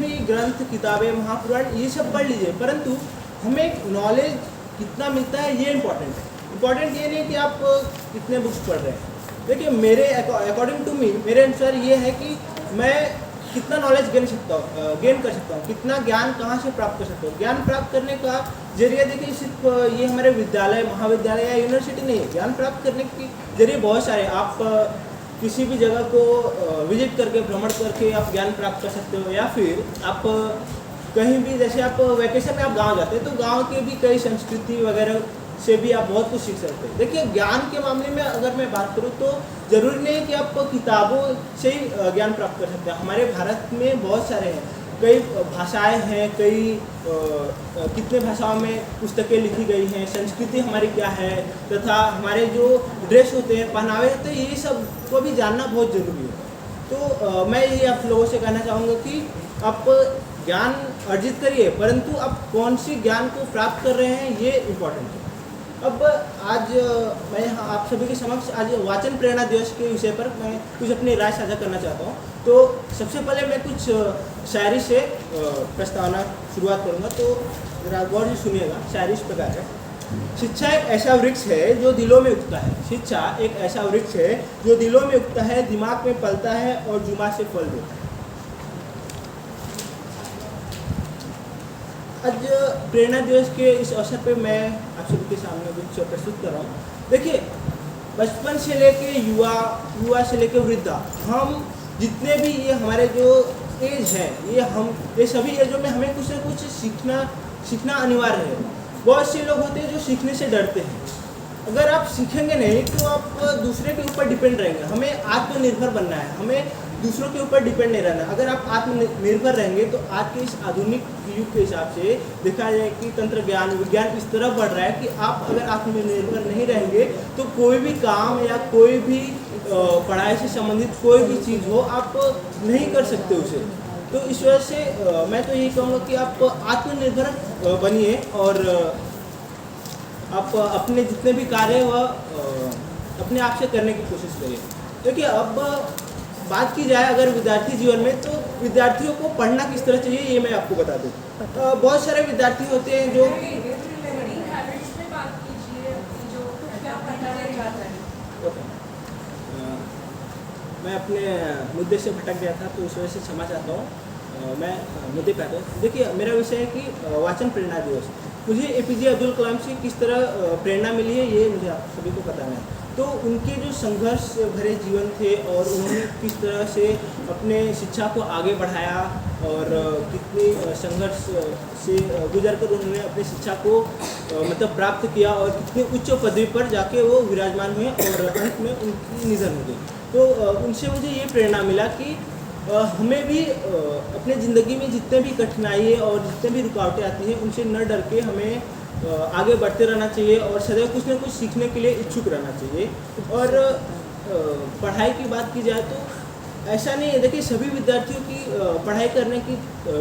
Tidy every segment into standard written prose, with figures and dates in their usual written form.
भी ग्रंथ, किताबें, महापुराण ये सब पढ़ लीजिए, परंतु हमें नॉलेज कितना मिलता है ये इम्पोर्टेंट है। इम्पोर्टेंट ये नहीं कि आप कितने बुक्स पढ़ रहे हैं। देखिए मेरे अकॉर्डिंग टू मी, मेरे अनुसार ये है कि मैं कितना नॉलेज गेन कर सकता हूँ, कितना ज्ञान कहाँ से प्राप्त कर सकता हूँ। ज्ञान प्राप्त करने का जरिए देखिए सिर्फ ये हमारे विद्यालय, महाविद्यालय या यूनिवर्सिटी नहीं है। ज्ञान प्राप्त करने के जरिए बहुत सारे, आप किसी भी जगह को विजिट करके, भ्रमण करके आप ज्ञान प्राप्त कर सकते हो, या फिर आप कहीं भी, जैसे आप वैकेशन में आप गांव जाते हैं तो गांव के भी कई संस्कृति वगैरह से भी आप बहुत कुछ सीख सकते हैं। देखिए ज्ञान के मामले में अगर मैं बात करूं तो ज़रूरी नहीं है कि आप किताबों से ही ज्ञान प्राप्त कर सकते हैं। हमारे भारत में बहुत सारे हैं, कई भाषाएं हैं, कई कितने भाषाओं में पुस्तकें लिखी गई हैं, संस्कृति हमारी क्या है, तथा हमारे जो ड्रेस होते हैं, पहनावे होते हैं, ये सब को भी जानना बहुत ज़रूरी है। तो मैं ये आप लोगों से कहना चाहूँगा कि आप ज्ञान अर्जित करिए, परंतु आप कौन सी ज्ञान को प्राप्त कर रहे हैं ये इम्पोर्टेंट है। अब आज मैं आप सभी के समक्ष आज वाचन प्रेरणा दिवस के विषय पर मैं कुछ अपनी राय साझा करना चाहता हूँ। तो सबसे पहले मैं कुछ शायरी से प्रस्तावना शुरुआत करूँगा, तो ज़रा गौर से सुनिएगा। शायरी इस प्रकार है। शिक्षा एक ऐसा वृक्ष है जो दिलों में उगता है। शिक्षा एक ऐसा वृक्ष है जो दिलों में उगता है, दिमाग में पलता है और जुमा से फल देता है। आज प्रेरणा दिवस के इस अवसर पे मैं आप सभी के सामने कुछ प्रस्तुत कर रहा हूँ। देखिए बचपन से लेके युवा से लेके वृद्धा, हम जितने भी ये हमारे जो एज है, ये सभी एजों में हमें कुछ न कुछ सीखना अनिवार्य है। बहुत से लोग होते हैं जो सीखने से डरते हैं। अगर आप सीखेंगे नहीं तो आप दूसरे के ऊपर डिपेंड रहेंगे। हमें आत्मनिर्भर बनना है, हमें दूसरों के ऊपर डिपेंड नहीं रहना। अगर आप आत्मनिर्भर रहेंगे तो आज के इस आधुनिक युग के हिसाब से देखा जाए कि तंत्र ज्ञान, विज्ञान इस तरह बढ़ रहा है कि आप अगर आत्मनिर्भर नहीं रहेंगे तो कोई भी काम या कोई भी पढ़ाई से संबंधित कोई भी चीज़ हो, आप नहीं कर सकते उसे। तो इस वजह से मैं तो यही कहूँगा कि आप आत्मनिर्भर बनिए और आप अपने जितने भी कार्य हैं वह अपने आप से करने की कोशिश करिए। देखिए अब बात की जाए अगर विद्यार्थी जीवन में, तो विद्यार्थियों को पढ़ना किस तरह चाहिए ये मैं आपको बता दूँ। बहुत सारे विद्यार्थी होते हैं जो मैं अपने मुद्दे से भटक गया था, तो इस वजह से क्षमा चाहता हूँ। मैं मुद्दे पे आता हूँ। देखिए मेरा विषय है कि वाचन प्रेरणा दिवस। मुझे एपीजे अब्दुल कलाम से किस तरह प्रेरणा मिली है ये मुझे आप सभी को पता है। तो उनके जो संघर्ष भरे जीवन थे और उन्होंने किस तरह से अपने शिक्षा को आगे बढ़ाया और कितनी संघर्ष से गुजर कर उन्होंने अपनी शिक्षा को मतलब प्राप्त किया और कितनी उच्च पदवी पर जाके वो विराजमान हुए और अंत में उनकी निधन हो गई। तो उनसे मुझे ये प्रेरणा मिला कि हमें भी अपने ज़िंदगी में जितने भी कठिनाइयाँ और जितने भी रुकावटें आती हैं उनसे न डर के हमें आगे बढ़ते रहना चाहिए और सदैव कुछ न कुछ सीखने के लिए इच्छुक रहना चाहिए। और पढ़ाई की बात की जाए तो ऐसा नहीं है। देखिए सभी विद्यार्थियों की पढ़ाई करने की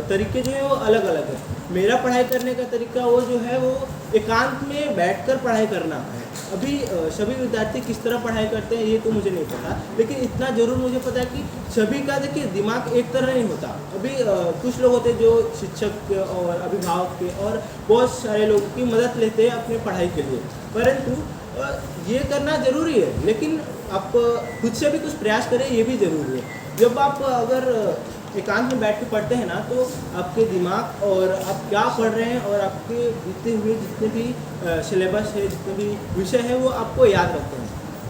तरीके जो है वो अलग अलग है। मेरा पढ़ाई करने का तरीका वो जो है वो एकांत में बैठकर पढ़ाई करना है। अभी सभी विद्यार्थी किस तरह पढ़ाई करते हैं ये तो मुझे नहीं पता, लेकिन इतना ज़रूर मुझे पता है कि सभी का देखिए दिमाग एक तरह नहीं होता। अभी कुछ लोग होते हैं जो शिक्षक के और अभिभावक के और बहुत सारे लोगों की मदद लेते हैं अपने पढ़ाई के लिए, परंतु ये करना ज़रूरी है, लेकिन आप खुद से भी कुछ प्रयास करें ये भी ज़रूरी है। जब आप अगर एकांत में बैठ के पढ़ते हैं ना तो आपके दिमाग और आप क्या पढ़ रहे हैं और आपके बीते हुए जितने भी सिलेबस है, जितने भी विषय है वो आपको याद रहते हैं।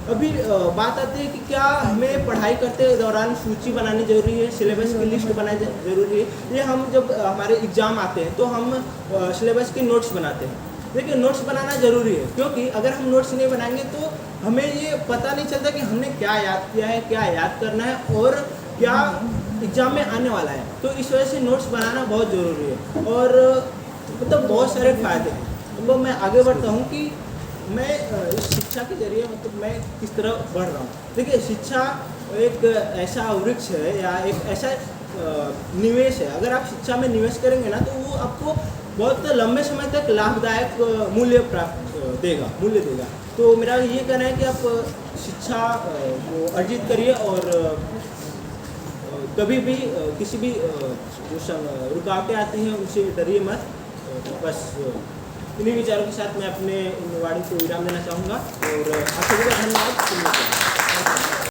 अभी बात आती है कि क्या हमें पढ़ाई करते दौरान सूची बनानी ज़रूरी है, सिलेबस की लिस्ट बनानी ज़रूरी है। ये हम जब हमारे एग्ज़ाम आते हैं तो हम सिलेबस के नोट्स बनाते हैं। देखिए नोट्स बनाना ज़रूरी है, क्योंकि अगर हम नोट्स नहीं बनाएंगे तो हमें ये पता नहीं चलता कि हमने क्या याद किया है, क्या याद करना है और क्या एग्ज़ाम में आने वाला है। तो इस वजह से नोट्स बनाना बहुत ज़रूरी है और मतलब बहुत सारे फ़ायदे हैं। तो मैं आगे बढ़ता हूँ कि मैं इस शिक्षा के जरिए मतलब मैं किस तरह बढ़ रहा हूँ। देखिए शिक्षा एक ऐसा वृक्ष है या एक ऐसा निवेश है। अगर आप शिक्षा में निवेश करेंगे ना तो वो आपको बहुत लंबे समय तक लाभदायक मूल्य देगा। तो मेरा ये कहना है कि आप शिक्षा को अर्जित करिए और कभी भी किसी भी जो रुकावटें आती हैं उनसे डरिए मत। बस इन्हीं विचारों के साथ मैं अपने इन वाणी को विराम देना चाहूँगा और आप सभी का धन्यवाद सुनने के लिए।